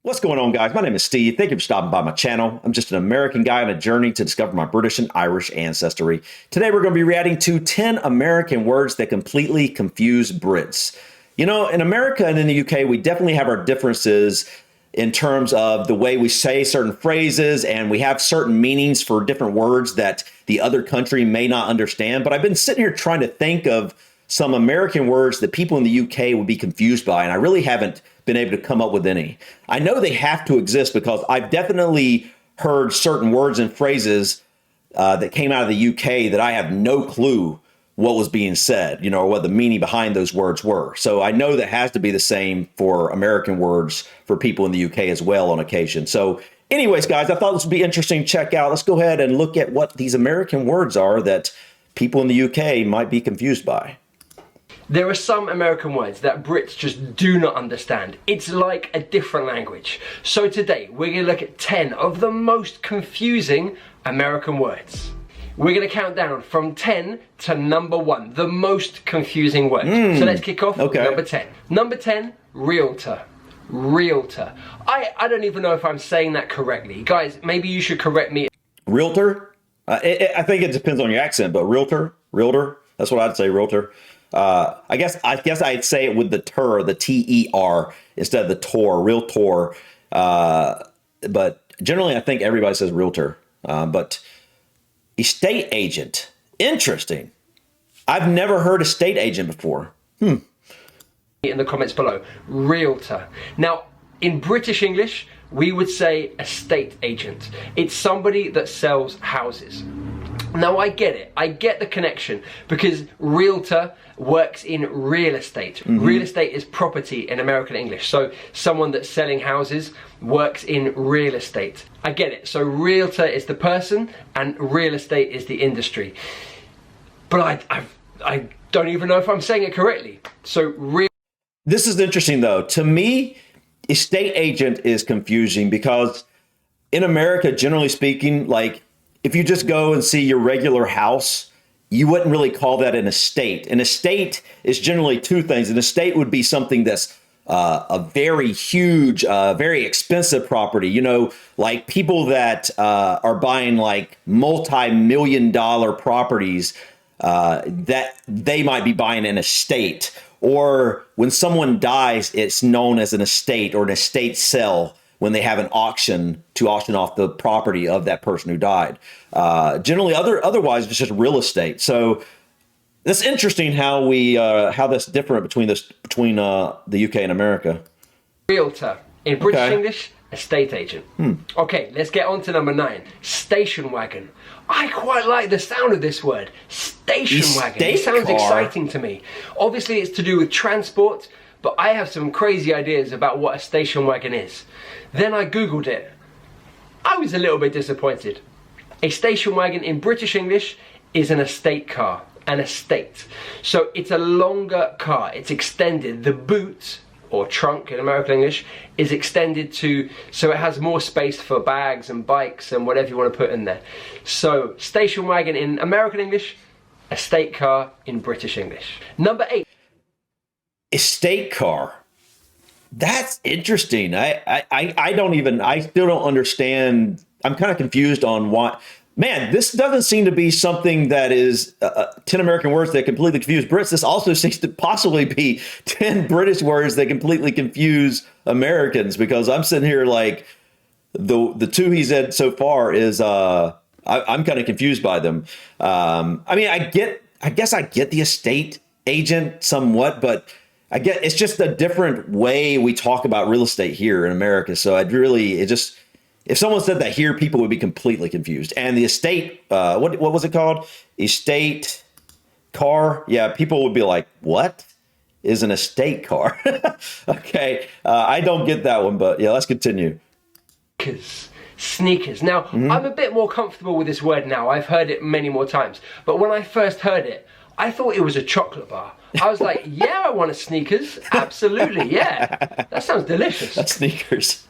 What's going on, guys? My name is Steve. Thank you for stopping by my channel. I'm just an American guy on a journey to discover my British and Irish ancestry. Today, we're going to be reacting to 10 American words that completely confuse Brits. You know, in America and in the UK, we definitely have our differences in terms of the way we say certain phrases, and we have certain meanings for different words that the other country may not understand. But I've been sitting here trying to think of some American words that people in the UK would be confused by, and I really haven't been able to come up with any. I know they have to exist because I've definitely heard certain words and phrases that came out of the UK that I have no clue what was being said, you know, or what the meaning behind those words were. So I know that has to be the same for American words for people in the UK as well on occasion. So anyways, guys, I thought this would be interesting to check out. Let's go ahead and look at what these American words are that people in the UK might be confused by. There are some American words that Brits just do not understand. It's like a different language. So today, we're going to look at 10 of the most confusing American words. We're going to count down from 10 to number 1, the most confusing word. So let's kick off with number 10. Number 10, realtor. Realtor. I don't even know if I'm saying that correctly. Guys, maybe you should correct me. Realtor? I think it depends on your accent, but realtor, that's what I'd say, realtor. I guess I'd say it with the the T-E-R instead of the tor, realtor. But generally I think everybody says realtor. But estate agent, interesting. I've never heard estate agent before. In the comments below, realtor. Now, in British English, we would say estate agent. It's somebody that sells houses. Now, I get it. I get the connection because realtor works in real estate. Real estate is property in American English. So someone that's selling houses works in real estate. I get it. So realtor is the person and real estate is the industry. But I don't even know if I'm saying it correctly. So This is interesting though. To me, estate agent is confusing because in America, generally speaking, like if you just go and see your regular house, you wouldn't really call that an estate. An estate is generally two things. An estate would be something that's a very huge, very expensive property. You know, like people that are buying like multi-million-dollar properties, that they might be buying an estate. Or when someone dies, it's known as an estate or an estate sale when they have an auction to auction off the property of that person who died. Generally, otherwise, it's just real estate. So it's interesting how how that's different between the UK and America. Realtor. In British English, estate agent. Okay, let's get on to number 9. Station wagon. I quite like the sound of this word. Station wagon. It sounds exciting to me. Obviously, it's to do with transport, but I have some crazy ideas about what a station wagon is. Then I Googled it. I was a little bit disappointed. A station wagon in British English is an estate car, an estate. So it's a longer car, it's extended. The boot, or trunk in American English, is extended so it has more space for bags and bikes and whatever you want to put in there. So station wagon in American English, estate car in British English. Number 8. Estate car. That's interesting. I still don't understand. I'm kind of confused on what. Man, this doesn't seem to be something that is 10 American words that completely confuse Brits. This also seems to possibly be 10 British words that completely confuse Americans, because I'm sitting here like the two he said so far is I'm kind of confused by them. I mean, I guess I get the estate agent somewhat, but I get it's just a different way we talk about real estate here in America. So if someone said that here, people would be completely confused. And the estate, what was it called? Estate car? Yeah, people would be like, what is an estate car? Okay, I don't get that one, but yeah, let's continue. Sneakers. Now, I'm a bit more comfortable with this word now. I've heard it many more times. But when I first heard it, I thought it was a chocolate bar. I was like, yeah, I want a Sneakers. Absolutely, yeah. That sounds delicious. That's Sneakers.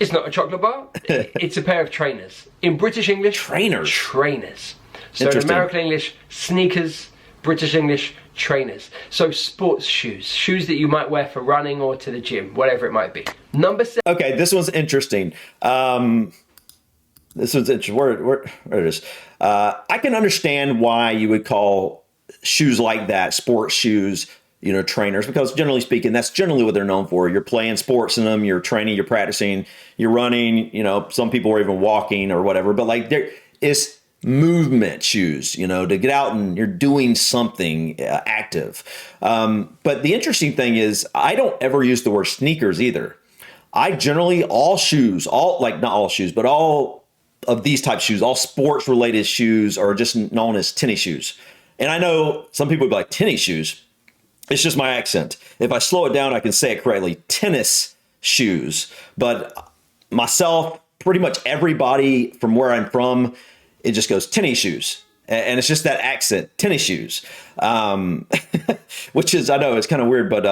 It's not a chocolate bar. It's a pair of trainers. In British English, trainers. Trainers. So in American English, sneakers. British English, trainers. So sports shoes, shoes that you might wear for running or to the gym, whatever it might be. Number 7. Okay, this one's interesting. This one's interesting. Where it is. I can understand why you would call shoes like that sports shoes, trainers, because generally speaking, that's generally what they're known for. You're playing sports in them, you're training, you're practicing, you're running, some people are even walking or whatever, but like there is movement shoes, to get out and you're doing something active. But the interesting thing is I don't ever use the word sneakers either. I generally, not all shoes, but all of these type of shoes, all sports related shoes are just known as tennis shoes. And I know some people would be like, tennis shoes. It's just my accent. If I slow it down, I can say it correctly. Tennis shoes. But myself, pretty much everybody from where I'm from, it just goes tennis shoes. And it's just that accent, tennis shoes. Which is, I know it's kind of weird, but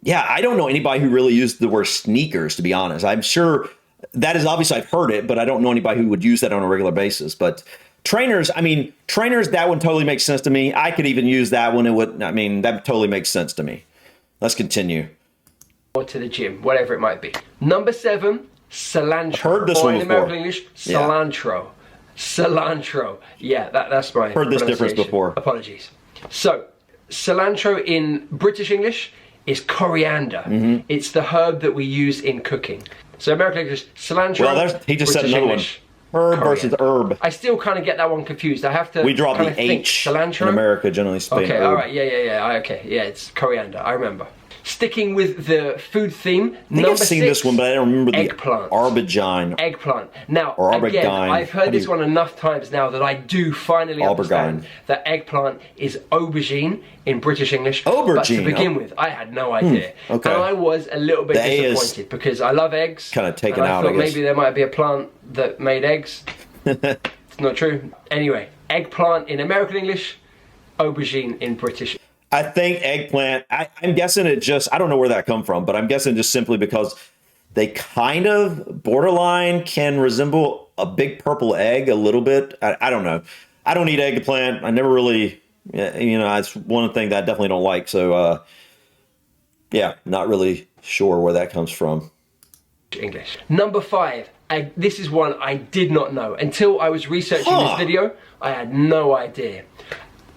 yeah, I don't know anybody who really used the word sneakers, to be honest. I'm sure that is obviously, I've heard it, but I don't know anybody who would use that on a regular basis. But trainers, that one totally makes sense to me. I could even use that one. That totally makes sense to me. Let's continue. Or to the gym, whatever it might be. Number 7, cilantro. I've heard this one in before. American English, cilantro. Yeah. Cilantro. Yeah, that's my heard this difference before. Apologies. So, cilantro in British English is coriander. Mm-hmm. It's the herb that we use in cooking. So American English, cilantro. Well, he just said another English, one. Herb versus herb. I still kind of get that one confused. I have to. We drop the H cilantro in America, generally speaking. Okay, all right, yeah. Okay, yeah, it's coriander. I remember. Sticking with the food theme, I've seen this one, but I don't remember eggplant. The aubergine. Eggplant. Now, again, I've heard this one enough times now that I do finally understand that eggplant is aubergine in British English. Aubergine. But to begin with, I had no idea. Okay. And I was a little bit disappointed because I love eggs. Kind of taken out, I thought maybe there might be a plant that made eggs. It's not true. Anyway, eggplant in American English, aubergine in British. I think eggplant, I'm guessing I don't know where that come from, but I'm guessing just simply because they kind of borderline can resemble a big purple egg a little bit. I don't know. I don't eat eggplant. I never really, it's one thing that I definitely don't like. So, yeah, not really sure where that comes from. English. Number 5. This is one I did not know. Until I was researching this video, I had no idea.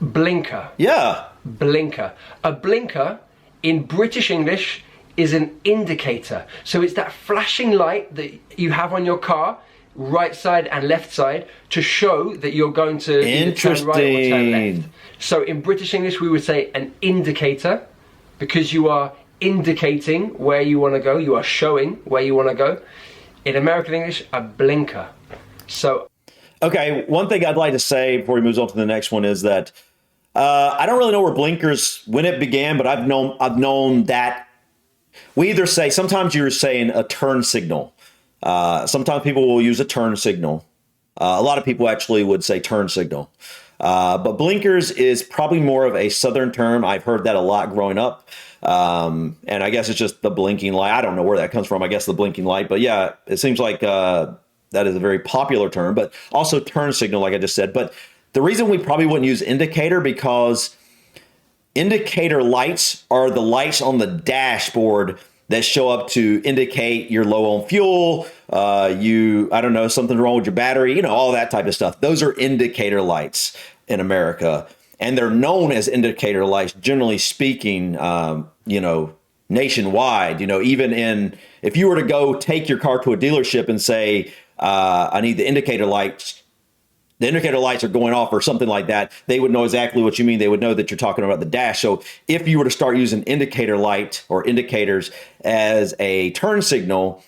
Blinker. Yeah. Blinker. A blinker in British English is an indicator. So it's that flashing light that you have on your car, right side and left side, to show that you're going to either turn right or turn left. So in British English we would say an indicator, because you are indicating where you want to go, you are showing where you want to go. In American English, a blinker. So okay, one thing I'd like to say before we move on to the next one is that I don't really know where blinkers, when it began, but I've known that we either say, sometimes you're saying a turn signal. Sometimes people will use a turn signal. A lot of people actually would say turn signal. But blinkers is probably more of a Southern term. I've heard that a lot growing up. And I guess it's just the blinking light. I don't know where that comes from. I guess the blinking light. But yeah, it seems like that is a very popular term, but also turn signal, like I just said. But the reason we probably wouldn't use indicator, because indicator lights are the lights on the dashboard that show up to indicate you're low on fuel, something's wrong with your battery, all that type of stuff. Those are indicator lights in America. And they're known as indicator lights, generally speaking, nationwide. Even if you were to go take your car to a dealership and say, I need the indicator lights are going off or something like that, they would know exactly what you mean. They would know that you're talking about the dash. So if you were to start using indicator light or indicators as a turn signal,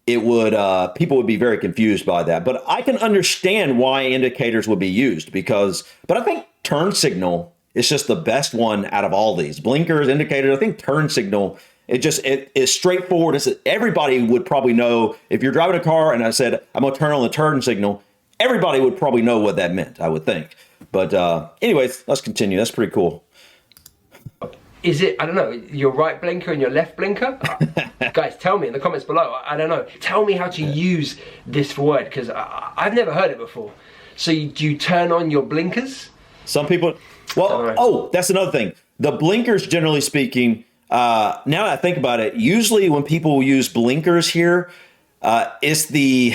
it would people would be very confused by that. But I can understand why indicators would be used, but I think turn signal is just the best one out of all these. Blinkers, indicators, I think turn signal, it is straightforward. Everybody would probably know if you're driving a car and I said, I'm going to turn on the turn signal, everybody would probably know what that meant, I would think. But anyways, let's continue. That's pretty cool. Is it, I don't know, your right blinker and your left blinker? Guys, tell me in the comments below. I don't know. Tell me how to use this word, because I've never heard it before. So do you turn on your blinkers? Some people, that's another thing. The blinkers, generally speaking, now that I think about it, usually when people use blinkers here, it's the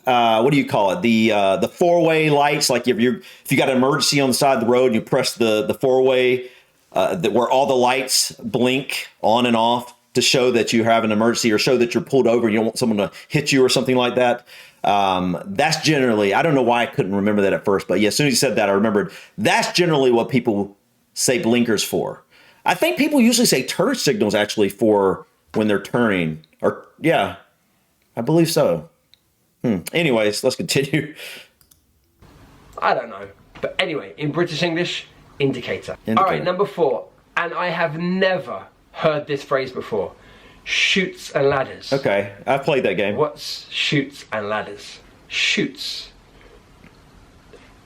what do you call it? The four-way lights. Like if you got an emergency on the side of the road, and you press the four-way where all the lights blink on and off to show that you have an emergency or show that you're pulled over and you don't want someone to hit you or something like that. That's generally, I don't know why I couldn't remember that at first, but yeah, as soon as you said that, I remembered that's generally what people say blinkers for. I think people usually say turn signals actually for when they're turning, or yeah, I believe so. Anyways, let's continue. I don't know. But anyway, in British English, indicator. All right, number 4. And I have never heard this phrase before. Chutes and ladders. Okay, I've played that game. What's chutes and ladders? Chutes.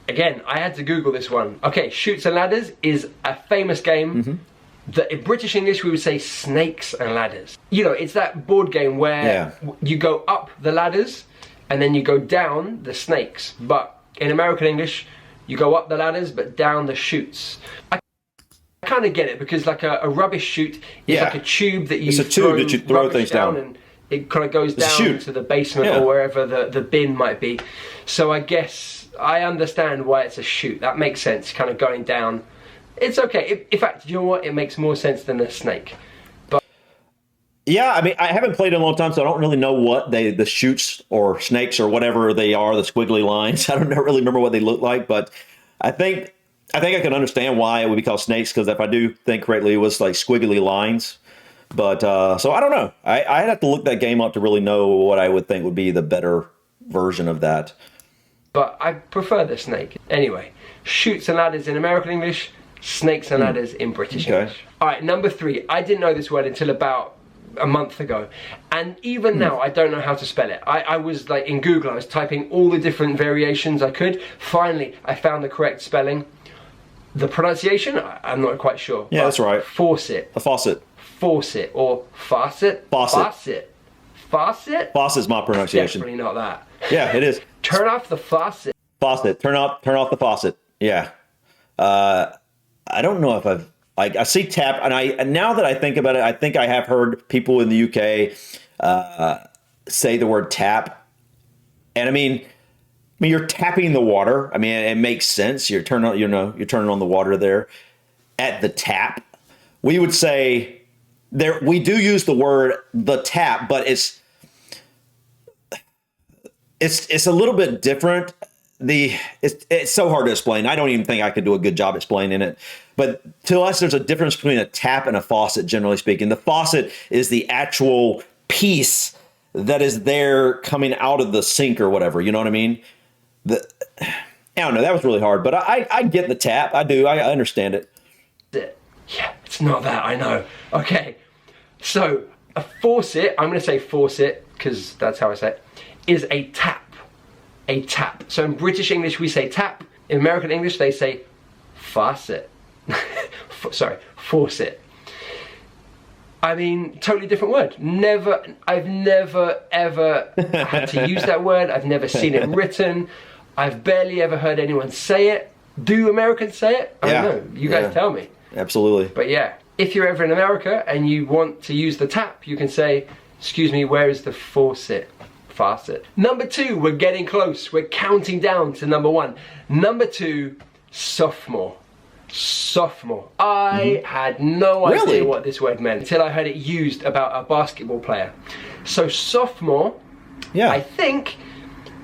Again, I had to Google this one. Okay, chutes and ladders is a famous game. That in British English we would say snakes and ladders. You know, it's that board game where you go up the ladders and then you go down the snakes. But in American English, you go up the ladders but down the chutes. I kind of get it because like a rubbish chute is like a tube that you throw things down and it kind of goes down to the basement or wherever the bin might be. So I guess I understand why it's a chute. That makes sense, kind of going down. It's okay. In fact, you know what? It makes more sense than a snake. But yeah, I mean, I haven't played in a long time, so I don't really know what the chutes or snakes or whatever they are, the squiggly lines. I don't really remember what they look like, but I think I can understand why it would be called snakes, because if I do think correctly, it was like squiggly lines. But so I don't know. I'd have to look that game up to really know what I would think would be the better version of that. But I prefer the snake. Anyway, chutes and ladders in American English, snakes and ladders in British English. All right, number 3. I didn't know this word until about a month ago. And even now, I don't know how to spell it. I was like in Google, I was typing all the different variations I could. Finally, I found the correct spelling. The pronunciation, I'm not quite sure. Yeah, that's right. Faucet. A faucet. Faucet or faucet. Faucet. Faucet? Faucet's my pronunciation. Definitely not that. Yeah, it is. Turn off the faucet. Faucet. Turn off the faucet. Yeah. I don't know if I see tap, and now that I think about it, I think I have heard people in the UK say the word tap, and I mean you're tapping the water. I mean, it makes sense. You're turning on the water there at the tap. We would say there. We do use the word the tap, but it's a little bit different. It's so hard to explain. I don't even think I could do a good job explaining it. But to us, there's a difference between a tap and a faucet, generally speaking. The faucet is the actual piece that is there coming out of the sink or whatever. You know what I mean? I don't know. That was really hard. But I get the tap. I do. I understand it. Yeah, it's not that. I know. Okay. So a faucet, I'm going to say faucet because that's how I say it, is a tap. A tap. So in British English we say tap. In American English they say faucet. Sorry, faucet. I mean, totally different word. I've never ever had to use that word. I've never seen it written. I've barely ever heard anyone say it. Do Americans say it? I don't know. You guys tell me. Absolutely. But yeah, if you're ever in America and you want to use the tap, you can say, excuse me, where is the faucet? Faucet. Number 2, we're getting close. We're counting down to number 1. Number 2, sophomore. Sophomore. I had no idea what this word meant until I heard it used about a basketball player. So sophomore, I think,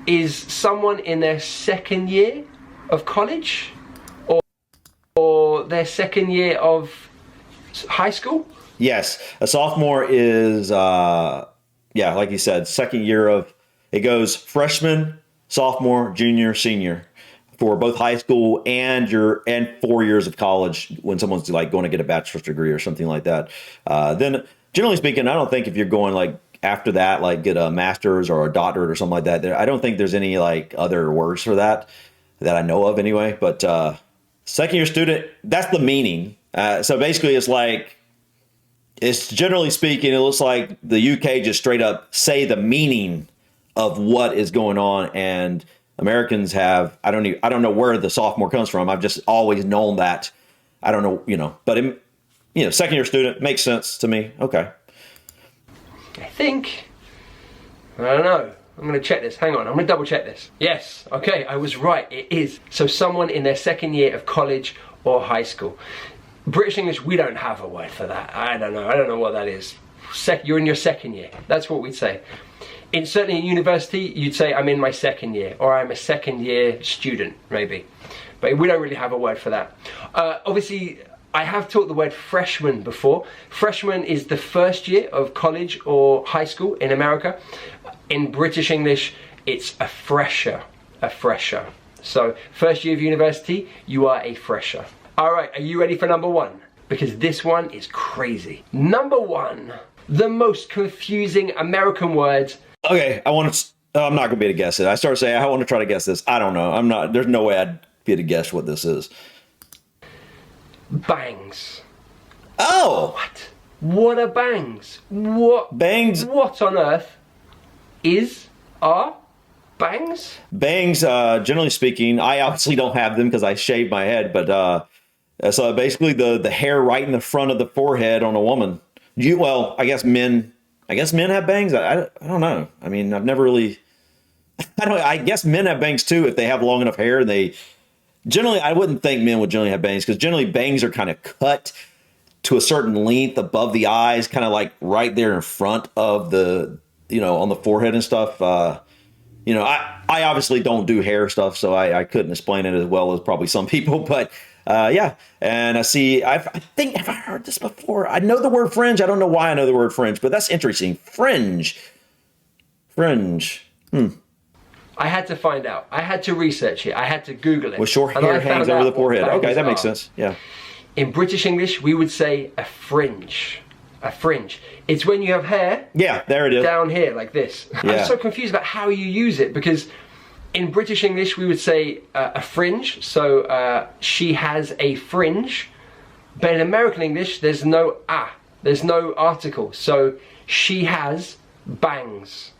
is someone in their second year of college or their second year of high school. Yes, a sophomore is like you said, second year of, it goes freshman, sophomore, junior, senior for both high school and 4 years of college when someone's like going to get a bachelor's degree or something like that. Then generally speaking, I don't think if you're going like after that, like get a master's or a doctorate or something like that, I don't think there's any like other words for that I know of anyway. But second year student, that's the meaning. So basically it's generally speaking, it looks like the UK just straight up say the meaning of what is going on, and Americans have, I don't know where the sophomore comes from. I've just always known that. I don't know, but second year student makes sense to me. Okay. I don't know. I'm going to check this. Hang on. I'm going to double check this. Yes. Okay. I was right. It is. So someone in their second year of college or high school. British English, we don't have a word for that. I don't know. I don't know what that is. You're in your second year. That's what we'd say. Certainly in university, you'd say, I'm in my second year, or I'm a second year student, maybe. But we don't really have a word for that. Obviously, I have taught the word freshman before. Freshman is the first year of college or high school in America. In British English, it's a fresher. So, first year of university, you are a fresher. All right, are you ready for number one? Because this one is crazy. Number one, the most confusing American words. Okay, I'm not going to be able to guess it. I started saying, I want to try to guess this. I don't know. There's no way I'd be able to guess what this is. Bangs. Oh! What are bangs? What? Bangs. What on earth are bangs? Bangs, generally speaking, I obviously don't have them because I shaved my head, but so basically the hair right in the front of the forehead on a woman. I guess men have bangs. I don't know. I mean, I've never really. I guess men have bangs too if they have long enough hair. Generally, I wouldn't think men would generally have bangs because generally bangs are kind of cut to a certain length above the eyes, kind of like right there in front of the, on the forehead and stuff. I obviously don't do hair stuff, so I couldn't explain it as well as probably some people, but yeah. And I think, have I heard this before? I know the word fringe. I don't know why I know the word fringe, but that's interesting. Fringe. I had to find out. I had to research it. I had to Google it. Well, short hair hangs over the forehead. Okay, that makes sense. Yeah. In British English, we would say a fringe. A fringe. It's when you have hair. Yeah, there it is. Down here, like this. Yeah. I'm so confused about how you use it because in British English, we would say a fringe. So she has a fringe. But in American English, there's no There's no article. So she has bangs.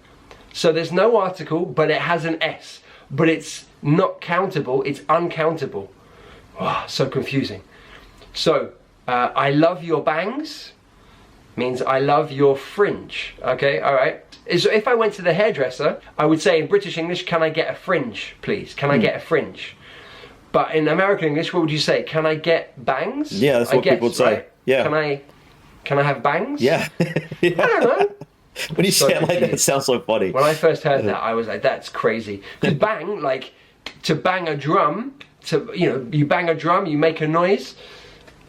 So there's no article, but it has an S. But it's not countable, it's uncountable. Oh, so confusing. So, I love your bangs means I love your fringe. Okay, all right. So if I went to the hairdresser, I would say in British English, can I get a fringe, please? Can I get a fringe? But in American English, what would you say? Can I get bangs? Yeah, that's what people would say. Right? Yeah. Can I have bangs? Yeah. I don't know. When you say it like that, it sounds so funny. When I first heard that, I was like, that's crazy. To bang, like, to bang a drum, you bang a drum, you make a noise.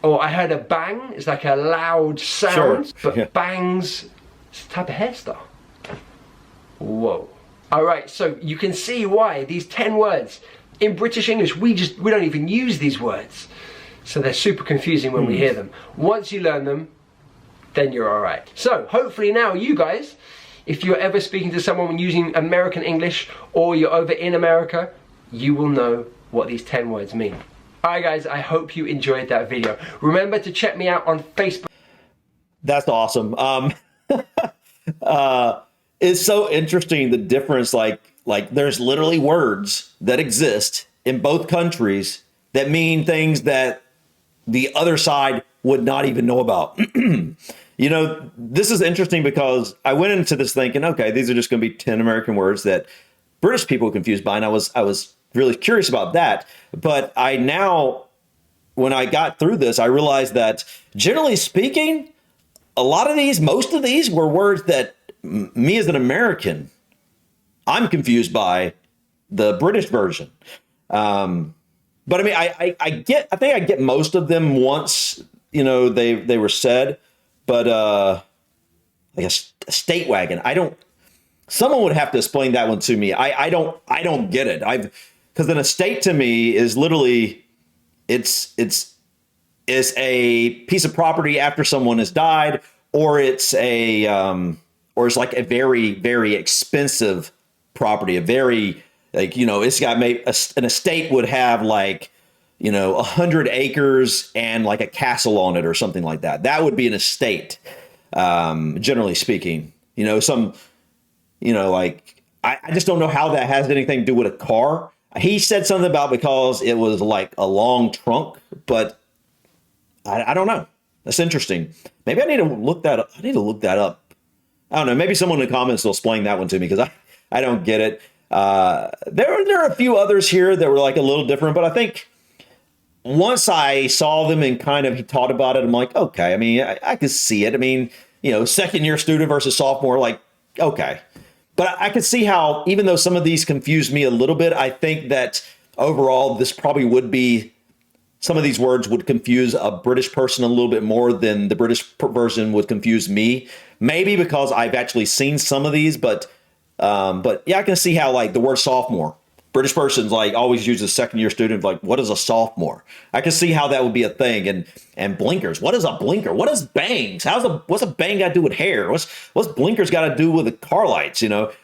Or I heard a bang, it's like a loud sound. Sure. But bangs, it's a type of hairstyle. Whoa. All right, so you can see why these 10 words, in British English, we don't even use these words. So they're super confusing when we hear them. Once you learn them, then you're all right. So hopefully now you guys, if you're ever speaking to someone using American English or you're over in America, you will know what these 10 words mean. All right, guys, I hope you enjoyed that video. Remember to check me out on Facebook. That's awesome. It's so interesting, the difference, like there's literally words that exist in both countries that mean things that the other side would not even know about. This is interesting because I went into this thinking, okay, these are just going to be 10 American words that British people are confused by. And I was really curious about that. But when I got through this, I realized that generally speaking, most of these were words that me as an American, I'm confused by the British version. But I mean, I think I get most of them once, they were said, but like a state wagon. Someone would have to explain that one to me. I don't get it. Because an estate to me is literally, it's a piece of property after someone has died, or it's like a very, very expensive property, it's got an estate would have 100 acres and like a castle on it or something like that. That would be an estate, generally speaking. I just don't know how that has anything to do with a car. He said something about because it was like a long trunk, but I don't know. That's interesting. Maybe I need to look that up. I need to look that up. I don't know. Maybe someone in the comments will explain that one to me because I don't get it. There are a few others here that were like a little different, but I think once I saw them and kind of he taught about it, I'm like, okay. I mean, I could see it. I mean, second year student versus sophomore, like, okay. But I could see how, even though some of these confused me a little bit, I think that overall this probably would be, some of these words would confuse a British person a little bit more than the British version would confuse me. Maybe because I've actually seen some of these, but yeah, I can see how like the word sophomore, British person's like always uses second year student, like what is a sophomore? I can see how that would be a thing. And blinkers, what is a blinker? What is bangs? What's a bang got to do with hair? What's blinkers got to do with the car lights?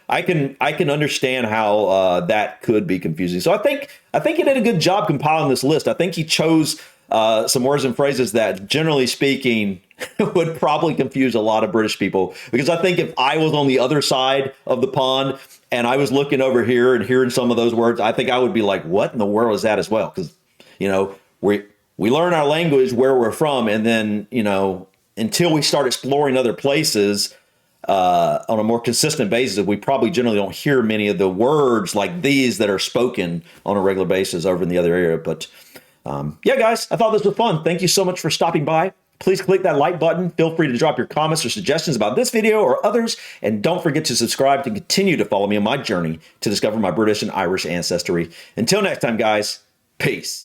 I can understand how that could be confusing. So I think he did a good job compiling this list. I think he chose some words and phrases that, generally speaking, would probably confuse a lot of British people. Because I think if I was on the other side of the pond and I was looking over here and hearing some of those words, I think I would be like, what in the world is that as well? Because, we learn our language where we're from. And then, until we start exploring other places on a more consistent basis, we probably generally don't hear many of the words like these that are spoken on a regular basis over in the other area. But yeah, guys, I thought this was fun. Thank you so much for stopping by. Please click that like button. Feel free to drop your comments or suggestions about this video or others. And don't forget to subscribe to continue to follow me on my journey to discover my British and Irish ancestry. Until next time, guys, peace.